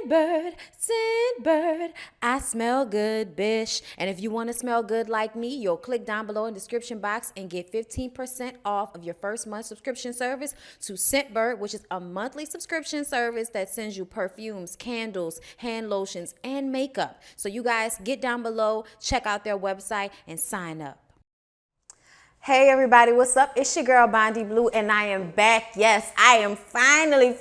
Scent bird, I smell good, bish. And if you want to smell good like me, you'll click down below in the description box and get 15% off of your first month subscription service to Scent Bird, which is a monthly subscription service that sends you perfumes, candles, hand lotions, and makeup. So you guys get down below, check out their website, and sign up. Hey everybody, what's up? It's your girl Bondy Blue, and I am back. Yes, I am finally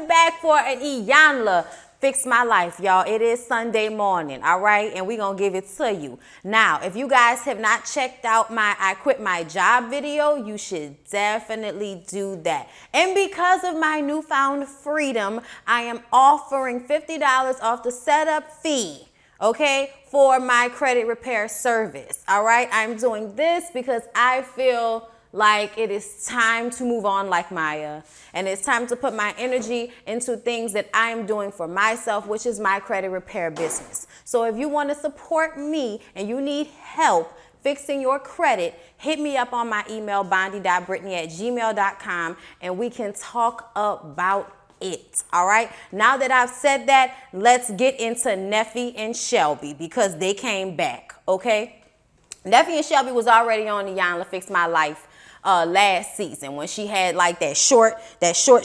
back for an Iyanla Fix My Life, y'all. It is Sunday morning, all right? And we're going to give it to you. Now, if you guys have not checked out my I Quit My Job video, you should definitely do that. And because of my newfound freedom, I am offering $50 off the setup fee, okay, for my credit repair service. All right, I'm doing this because I feel like it is time to move on like Maya, and it's time to put my energy into things that I'm doing for myself, which is my credit repair business. So if you want to support me and you need help fixing your credit, hit me up on my email, bondy.brittany@gmail.com, and we can talk about it. All right, now that I've said that, let's get into Neffe and Shelby because they came back. Okay, Neffe and Shelby was already on the Iyanla Fix My Life last season when she had like that short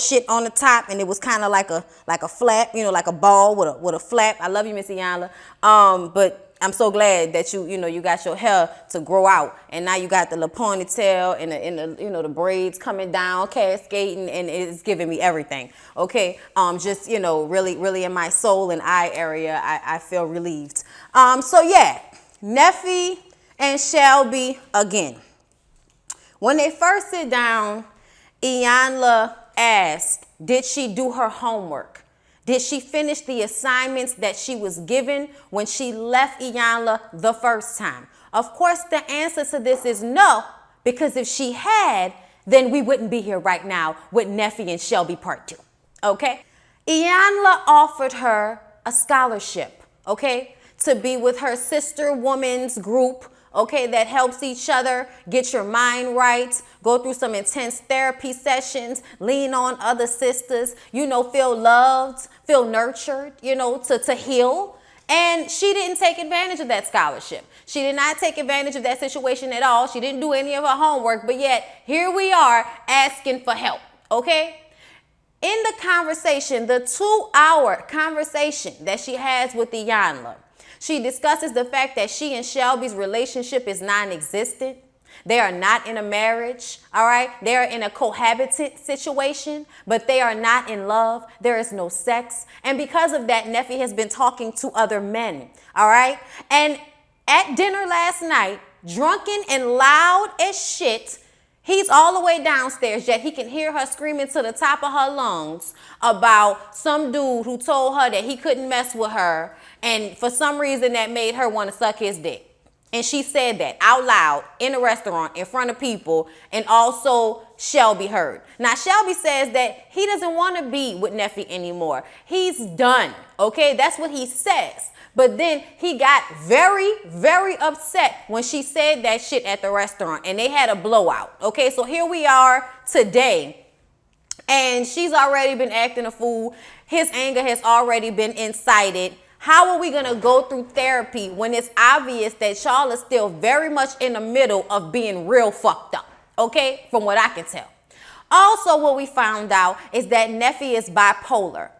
shit on the top, and it was kind of like a flap, you know, like a ball with a flap. I love you, Miss Iyanla. But I'm so glad that you got your hair to grow out, and now you got the little ponytail and the the braids coming down, cascading, and it's giving me everything. Okay, just really in my soul and eye area, I feel relieved. So yeah, Neffe and Shelby again. When they first sit down, Iyanla asked, did she do her homework? Did she finish the assignments that she was given when she left Iyanla the first time? Of course, the answer to this is no, because if she had, then we wouldn't be here right now with Neffe and Shelby Part 2, okay? Iyanla offered her a scholarship, okay, to be with her sister woman's group, okay, that helps each other get your mind right, go through some intense therapy sessions, lean on other sisters, feel loved, feel nurtured, to heal. And she didn't take advantage of that scholarship. She did not take advantage of that situation at all. She didn't do any of her homework, but yet here we are asking for help, okay? In the conversation, the 2-hour conversation that she has with Iyanla, she discusses the fact that she and Shelby's relationship is non-existent. They are not in a marriage, all right? They are in a cohabitant situation, but they are not in love. There is no sex. And because of that, Neffe has been talking to other men, all right? And at dinner last night, drunken and loud as shit, he's all the way downstairs, yet he can hear her screaming to the top of her lungs about some dude who told her that he couldn't mess with her, and for some reason that made her want to suck his dick. And she said that out loud in a restaurant in front of people, and also Shelby heard. Now, Shelby says that he doesn't want to be with Neffe anymore. He's done, okay? That's what he says. But then he got very upset when she said that shit at the restaurant, and they had a blowout, okay? So here we are today, and she's already been acting a fool. His anger has already been incited. How are we going to go through therapy when it's obvious that y'all are still very much in the middle of being real fucked up, okay, from what I can tell? Also, what we found out is that Neffe is bipolar.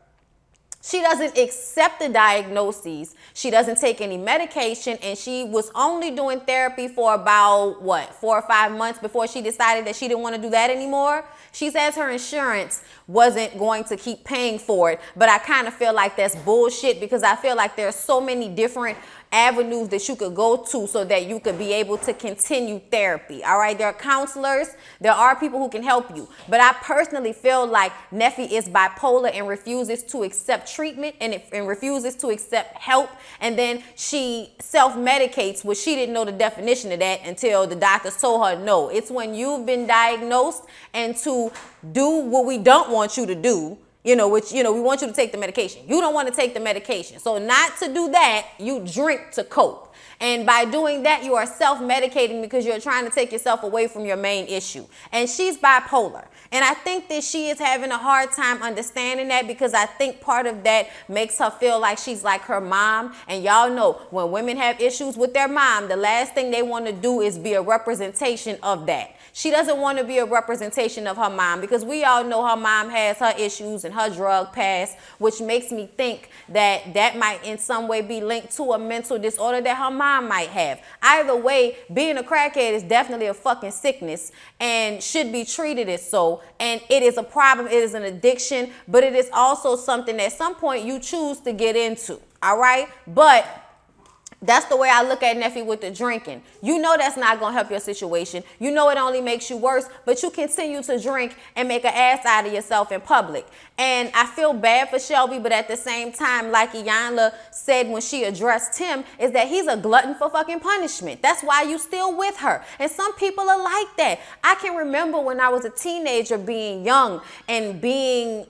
She doesn't accept the diagnoses. She doesn't take any medication, and she was only doing therapy for about, 4 or 5 months before she decided that she didn't want to do that anymore. She says her insurance wasn't going to keep paying for it, but I kind of feel like that's bullshit because I feel like there's so many different avenues that you could go to so that you could be able to continue therapy. All right, there are counselors, there are people who can help you, but I personally feel like Neffe is bipolar and refuses to accept treatment and refuses to accept help, and then she self-medicates, which she didn't know the definition of that until the doctors told her no. It's when you've been diagnosed and to do what we don't want you to do which, we want you to take the medication. You don't want to take the medication. So not to do that, you drink to cope. And by doing that, you are self-medicating because you're trying to take yourself away from your main issue. And she's bipolar. And I think that she is having a hard time understanding that, because I think part of that makes her feel like she's like her mom. And y'all know when women have issues with their mom, the last thing they want to do is be a representation of that. She doesn't want to be a representation of her mom, because we all know her mom has her issues and her drug past, which makes me think that that might in some way be linked to a mental disorder that her mom might have. Either way, being a crackhead is definitely a fucking sickness and should be treated as so. And it is a problem. It is an addiction, but it is also something that at some point you choose to get into. All right. But that's the way I look at Neffe with the drinking. You know that's not going to help your situation. You know it only makes you worse, but you continue to drink and make an ass out of yourself in public. And I feel bad for Shelby, but at the same time, like Iyanla said when she addressed him, is that he's a glutton for fucking punishment. That's why you still with her. And some people are like that. I can remember when I was a teenager being young and being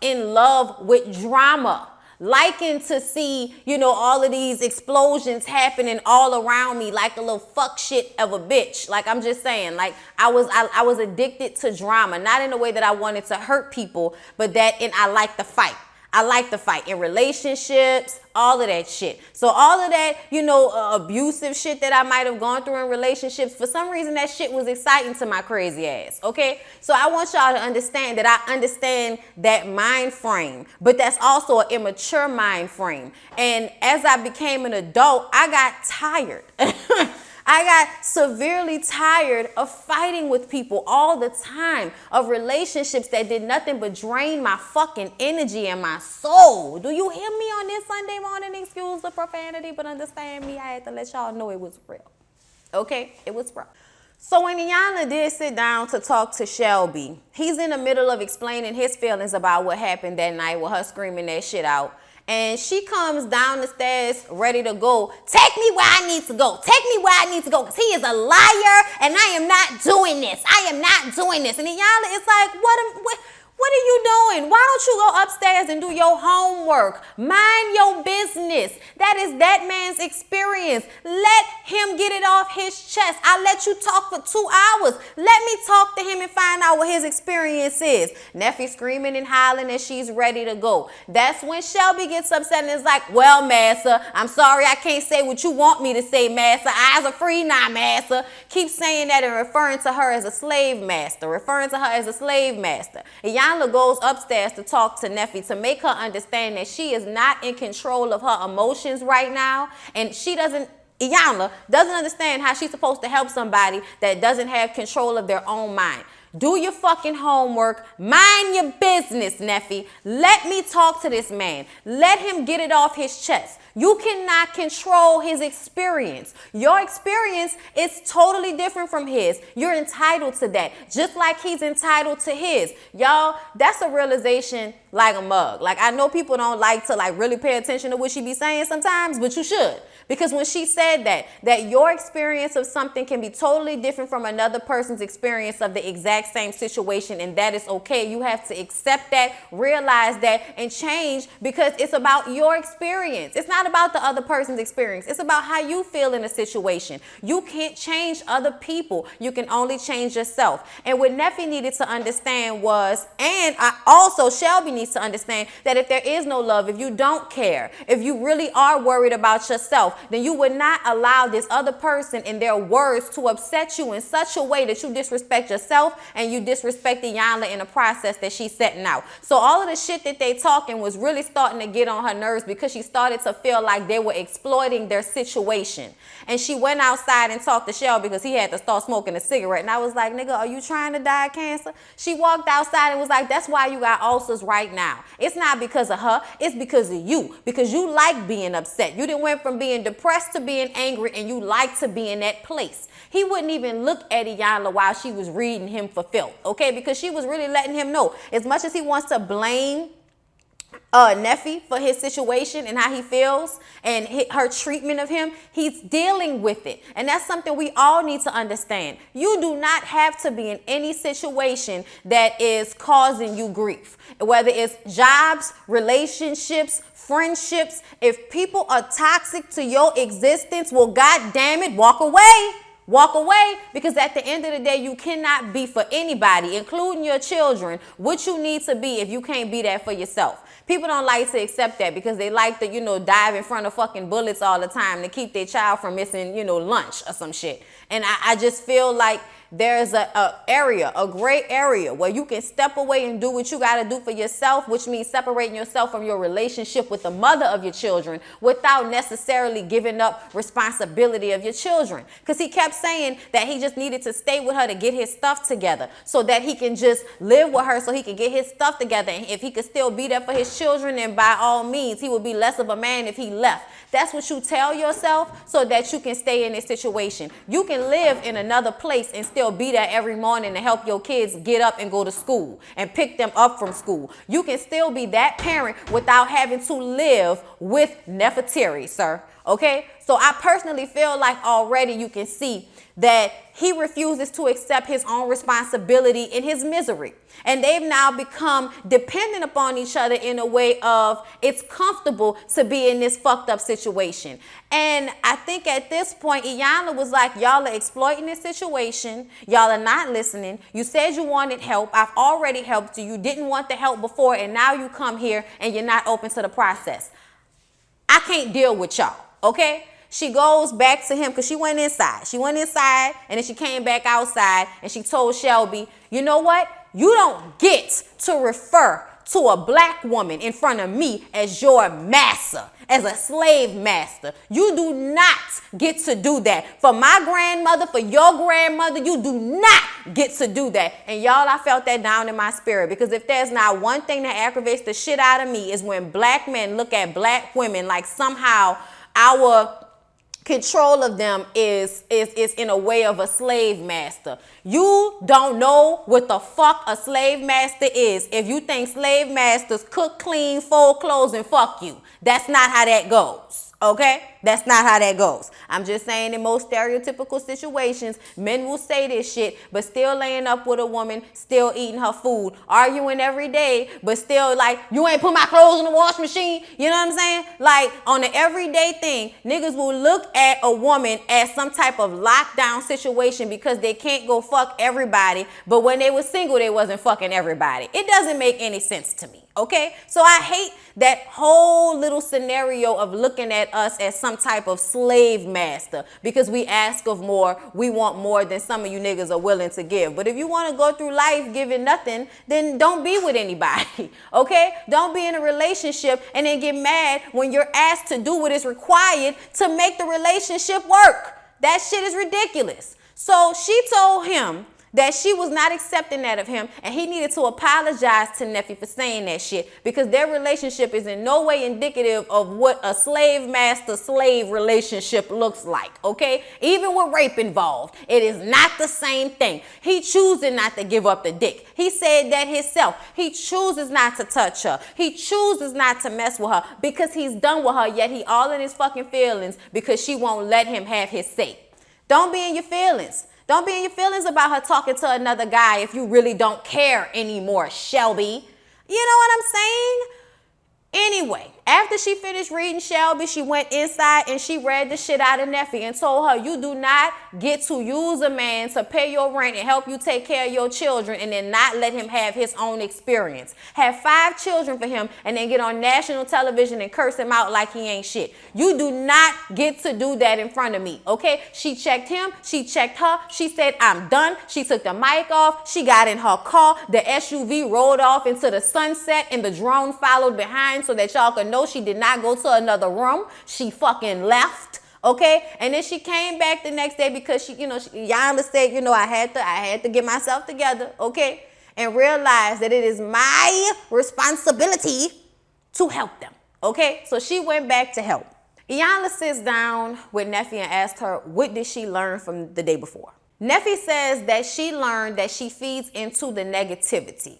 in love with drama. Liking to see, all of these explosions happening all around me like a little fuck shit of a bitch. Like, I'm just saying, like, I was addicted to drama, not in a way that I wanted to hurt people, but that I like the fight. I like the fight in relationships, all of that shit. So all of that, abusive shit that I might have gone through in relationships, for some reason that shit was exciting to my crazy ass, okay? So I want y'all to understand that I understand that mind frame, but that's also an immature mind frame. And as I became an adult, I got tired. I got severely tired of fighting with people all the time, of relationships that did nothing but drain my fucking energy and my soul. Do you hear me on this Sunday morning? Excuse the profanity, but understand me. I had to let y'all know it was real. Okay? It was real. So when Iyanla did sit down to talk to Shelby, he's in the middle of explaining his feelings about what happened that night with her screaming that shit out. And she comes down the stairs ready to go. Take me where I need to go. Take me where I need to go. Because he is a liar and I am not doing this. I am not doing this. And Iyanla is like, what are you doing? Why don't you go upstairs and do your homework? Mind your business. That is that man's experience. Let him get it off his chest. I let you talk for 2 hours. Let me talk to him and find out what his experience is. Neffe screaming and hollering and she's ready to go. That's when Shelby gets upset and is like, well, massa, I'm sorry I can't say what you want me to say, massa. Eyes are free now, massa. Keep saying that and referring to her as a slave master. Iyanla goes upstairs to talk to Neffe to make her understand that she is not in control of her emotions right now. And Iyanla doesn't understand how she's supposed to help somebody that doesn't have control of their own mind. Do your fucking homework. Mind your business, Neffe. Let me talk to this man. Let him get it off his chest. You cannot control his experience. Your experience is totally different from his. You're entitled to that, just like he's entitled to his. Y'all, that's a realization like a mug. Like, I know people don't like to really pay attention to what she be saying sometimes, but you should. Because when she said that your experience of something can be totally different from another person's experience of the exact same situation, and that is okay. You have to accept that, realize that, and change, because it's about your experience. It's not about the other person's experience. It's about how you feel in a situation. You can't change other people. You can only change yourself. And what Neffe needed to understand was, and also Shelby needs to understand, that if there is no love, if you don't care, if you really are worried about yourself, then you would not allow this other person and their words to upset you in such a way that you disrespect yourself and you disrespect Iyanla in the process that she's setting out. So all of the shit that they talking was really starting to get on her nerves, because she started to feel like they were exploiting their situation. And she went outside and talked to Shelby because he had to start smoking a cigarette. And I was like, nigga, are you trying to die of cancer? She walked outside and was like, that's why you got ulcers right now. It's not because of her. It's because of you. Because you like being upset. You done went from being depressed to being angry, and you like to be in that place. He wouldn't even look at Iyanla while she was reading him for filth, okay? Because she was really letting him know, as much as he wants to blame Neffe for his situation and how he feels and her treatment of him. He's dealing with it. And that's something we all need to understand. You do not have to be in any situation that is causing you grief, whether it's jobs, relationships, friendships. If people are toxic to your existence, well, God damn it, walk away. Walk away, because at the end of the day, you cannot be for anybody, including your children, what you need to be if you can't be that for yourself. People don't like to accept that because they like to, dive in front of fucking bullets all the time to keep their child from missing, lunch or some shit. And I just feel like there's a gray area where you can step away and do what you got to do for yourself, which means separating yourself from your relationship with the mother of your children without necessarily giving up responsibility of your children. Because he kept saying that he just needed to stay with her to get his stuff together so that he can just live with her so he can get his stuff together. And if he could still be there for his children, then by all means, he would be less of a man if he left. That's what you tell yourself so that you can stay in this situation. You can live in another place and still be there every morning to help your kids get up and go to school and pick them up from school. You can still be that parent without having to live with Neffe, sir. Okay? So I personally feel like already you can see that he refuses to accept his own responsibility in his misery. And they've now become dependent upon each other in a way of it's comfortable to be in this fucked up situation. And I think at this point, Iyanla was like, y'all are exploiting this situation. Y'all are not listening. You said you wanted help. I've already helped you. You didn't want the help before, and now you come here and you're not open to the process. I can't deal with y'all, okay? She goes back to him because she went inside. She went inside and then she came back outside and she told Shelby, you know what? You don't get to refer to a black woman in front of me as your master, as a slave master. You do not get to do that. For my grandmother, for your grandmother, you do not get to do that. And y'all, I felt that down in my spirit, because if there's not one thing that aggravates the shit out of me is when black men look at black women like somehow our control of them is in a way of a slave master. You don't know what the fuck a slave master is if you think slave masters cook, clean, fold clothes, and fuck you. That's not how that goes. Okay? That's not how that goes. I'm just saying in most stereotypical situations, men will say this shit, but still laying up with a woman, still eating her food, arguing every day, but still like, you ain't put my clothes in the wash machine. You know what I'm saying? Like on an everyday thing, niggas will look at a woman as some type of lockdown situation because they can't go fuck everybody, but when they were single, they wasn't fucking everybody. It doesn't make any sense to me. Okay, so I hate that whole little scenario of looking at us as some type of slave master because we ask of more, we want more than some of you niggas are willing to give. But if you want to go through life giving nothing, then don't be with anybody, okay? Don't be in a relationship and then get mad when you're asked to do what is required to make the relationship work. That shit is ridiculous. So she told him that she was not accepting that of him, and he needed to apologize to Neffe for saying that shit because their relationship is in no way indicative of what a slave master-slave relationship looks like, okay? Even with rape involved, it is not the same thing. He chooses not to give up the dick. He said that himself. He chooses not to touch her. He chooses not to mess with her because he's done with her, yet he all in his fucking feelings because she won't let him have his say. Don't be in your feelings. Don't be in your feelings about her talking to another guy if you really don't care anymore, Shelby. You know what I'm saying? Anyway, after she finished reading Shelby, she went inside and she read the shit out of Neffe and told her, you do not get to use a man to pay your rent and help you take care of your children and then not let him have his own experience. Have 5 children for him and then get on national television and curse him out like he ain't shit. You do not get to do that in front of me, okay? She checked him. She checked her. She said, I'm done. She took the mic off. She got in her car. The SUV rolled off into the sunset and the drone followed behind so that y'all could know she did not go to another room. She fucking left. Okay, and then she came back the next day because Iyanla said, I had to get myself together, okay, and realize that it is my responsibility to help them, okay. So she went back to help. Iyanla sits down with Neffe and asked her, what did she learn from the day before? Neffe says that she learned that she feeds into the negativity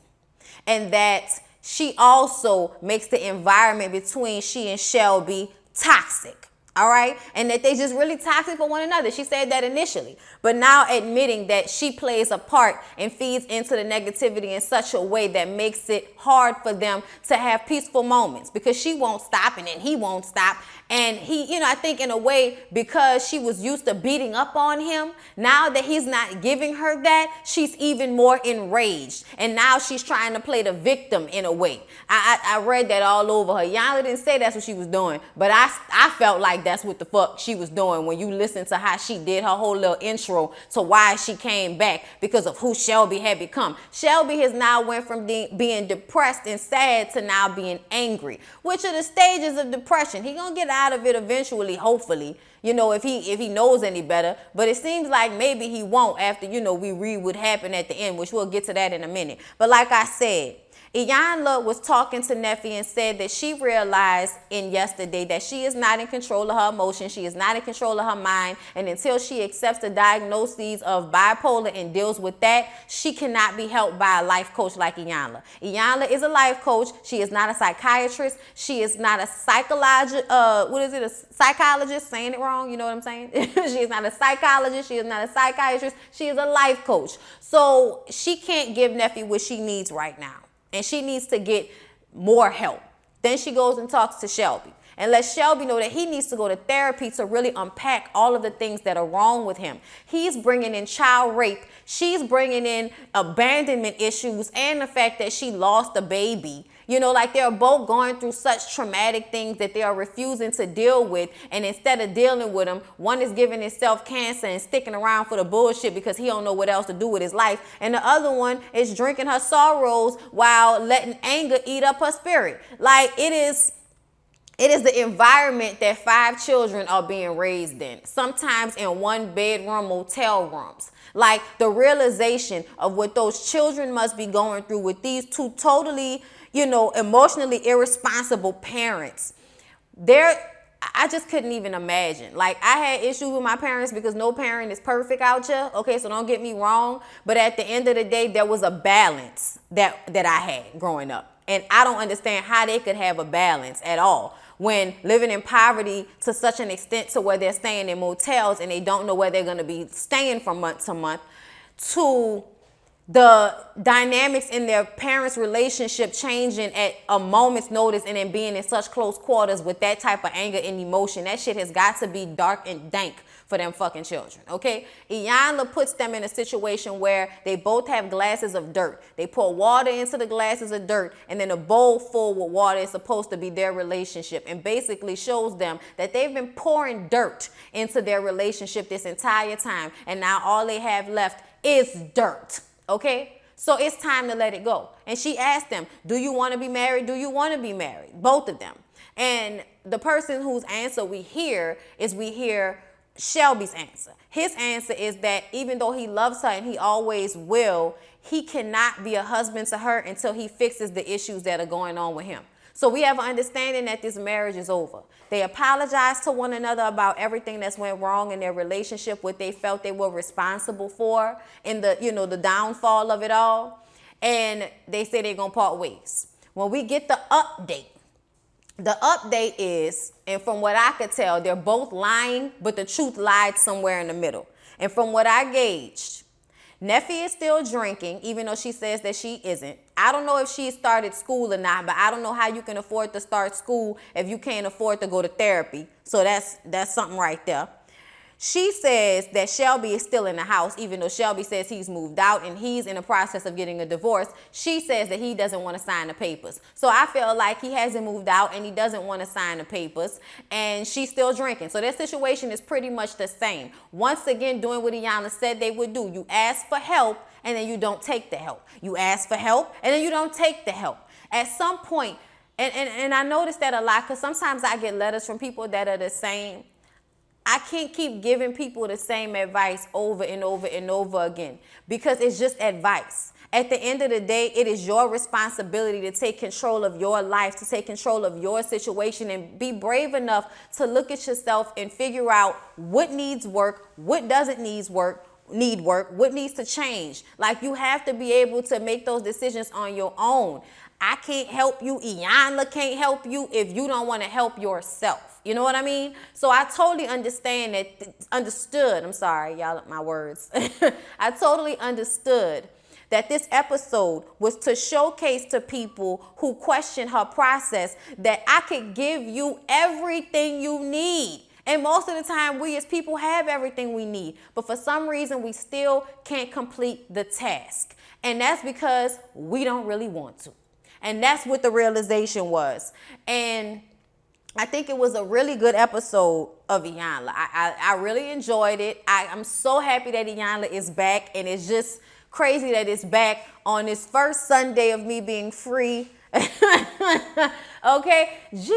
and that she also makes the environment between she and Shelby toxic. All right. And that they just really toxic for one another. She said that initially, but now admitting that she plays a part and feeds into the negativity in such a way that makes it hard for them to have peaceful moments, because she won't stop and then he won't stop. And he, I think in a way, because she was used to beating up on him, now that he's not giving her that, she's even more enraged. And now she's trying to play the victim in a way. I read that all over her. Yana didn't say that's what she was doing, but I felt like that's what the fuck she was doing when you listen to how she did her whole little intro to why she came back, because of who Shelby had become. Shelby has now went from being depressed and sad to now being angry, which are the stages of depression. He gonna get out of it eventually, hopefully, if he knows any better. But it seems like maybe he won't after, we read what happened at the end, which we'll get to that in a minute. But like I said, Iyanla was talking to Neffe and said that she realized in yesterday that she is not in control of her emotions. She is not in control of her mind. And until she accepts the diagnoses of bipolar and deals with that, she cannot be helped by a life coach like Iyanla. Iyanla is a life coach. She is not a psychiatrist. She is not a psychologist. A psychologist? Saying it wrong. You know what I'm saying? She is not a psychologist. She is not a psychiatrist. She is a life coach. So she can't give Neffe what she needs right now. And she needs to get more help. Then she goes and talks to Shelby and lets Shelby know that he needs to go to therapy to really unpack all of the things that are wrong with him. He's bringing in child rape. She's bringing in abandonment issues and the fact that she lost a baby. Like they're both going through such traumatic things that they are refusing to deal with. And instead of dealing with them, one is giving himself cancer and sticking around for the bullshit because he don't know what else to do with his life. And the other one is drinking her sorrows while letting anger eat up her spirit. Like it is the environment that 5 children are being raised in, sometimes in 1-bedroom motel rooms. Like the realization of what those children must be going through with these 2 totally, emotionally irresponsible parents. I just couldn't even imagine. Like I had issues with my parents because no parent is perfect out here. Okay, so don't get me wrong. But at the end of the day, there was a balance that I had growing up. And I don't understand how they could have a balance at all when living in poverty to such an extent to where they're staying in motels and they don't know where they're going to be staying from month to month, to the dynamics in their parents' relationship changing at a moment's notice and then being in such close quarters with that type of anger and emotion. That shit has got to be dark and dank for them fucking children, okay? Iyanla puts them in a situation where they both have glasses of dirt. They pour water into the glasses of dirt, and then a bowl full with water is supposed to be their relationship, and basically shows them that they've been pouring dirt into their relationship this entire time, and now all they have left is dirt, okay? So it's time to let it go. And she asked them, do you want to be married? Do you want to be married? Both of them. And the person whose answer we hear Shelby's answer. His answer is that even though he loves her and he always will, he cannot be a husband to her until he fixes the issues that are going on with him. So we have an understanding that this marriage is over. They apologized to one another about everything that's went wrong in their relationship, what they felt they were responsible for in the downfall of it all. And they say they're going to part ways. When we get the update is, and from what I could tell, they're both lying, but the truth lied somewhere in the middle. And from what I gauged, Neffe is still drinking, even though she says that she isn't. I don't know if she started school or not, but I don't know how you can afford to start school if you can't afford to go to therapy. So that's something right there. She says that Shelby is still in the house, even though Shelby says he's moved out and he's in the process of getting a divorce. She says that he doesn't want to sign the papers. So I feel like he hasn't moved out and he doesn't want to sign the papers, and she's still drinking. So their situation is pretty much the same. Once again, doing what Iyanla said they would do. You ask for help and then you don't take the help. You ask for help and then you don't take the help. At some point, and I notice that a lot because sometimes I get letters from people that are the same. I can't keep giving people the same advice over and over and over again because it's just advice. At the end of the day, it is your responsibility to take control of your life, to take control of your situation, and be brave enough to look at yourself and figure out what needs work, what doesn't need work, what needs to change. Like, you have to be able to make those decisions on your own. I can't help you. Iyanla can't help you if you don't want to help yourself. You know what I mean? So I totally understand I'm sorry, y'all, my words. I totally understood that this episode was to showcase to people who question her process that I could give you everything you need. And most of the time, we as people have everything we need. But for some reason, we still can't complete the task. And that's because we don't really want to. And that's what the realization was. And I think it was a really good episode of Iyanla. I really enjoyed it. I'm so happy that Iyanla is back. And it's just crazy that it's back on this first Sunday of me being free. Okay, Jesus.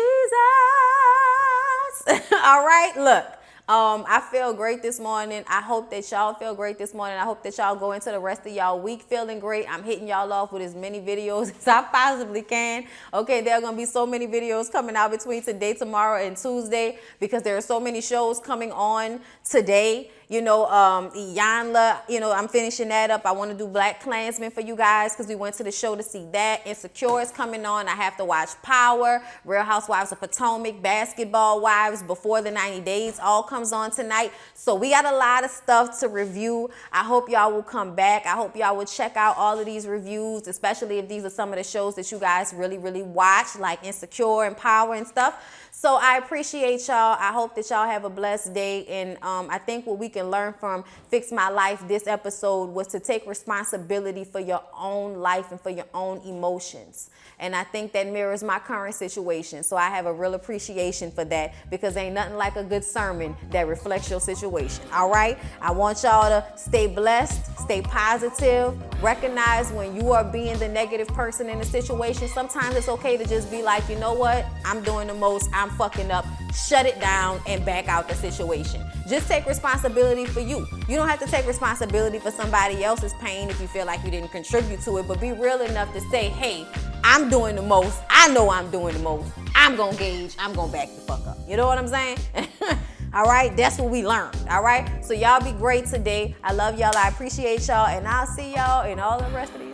All right, look. I feel great this morning. I hope that y'all feel great this morning. I hope that y'all go into the rest of y'all week feeling great. I'm hitting y'all off with as many videos as I possibly can. Okay, there are going to be so many videos coming out between today, tomorrow, and Tuesday because there are so many shows coming on today. You know, Iyanla, you know, I'm finishing that up. I want to do Black Klansman for you guys because we went to the show to see that. Insecure is coming on. I have to watch Power, Real Housewives of Potomac, Basketball Wives, Before the 90 Days, all comes on tonight. So we got a lot of stuff to review. I hope y'all will come back. I hope y'all will check out all of these reviews, especially if these are some of the shows that you guys really, really watch, like Insecure and Power and stuff. So I appreciate y'all. I hope that y'all have a blessed day. And I think what we can learn from Fix My Life this episode was to take responsibility for your own life and for your own emotions. And I think that mirrors my current situation. So I have a real appreciation for that because ain't nothing like a good sermon that reflects your situation. All right? I want y'all to stay blessed, stay positive, recognize when you are being the negative person in a situation. Sometimes it's okay to just be like, you know what? I'm doing the most. I'm fucking up. Shut it down and back out the situation. Just take responsibility for you. You don't have to take responsibility for somebody else's pain if you feel like you didn't contribute to it, but be real enough to say, hey, I'm doing the most. I know I'm doing the most. I'm going to gauge. I'm going to back the fuck up. You know what I'm saying? All right? That's what we learned. All right? So y'all be great today. I love y'all. I appreciate y'all. And I'll see y'all in all the rest of the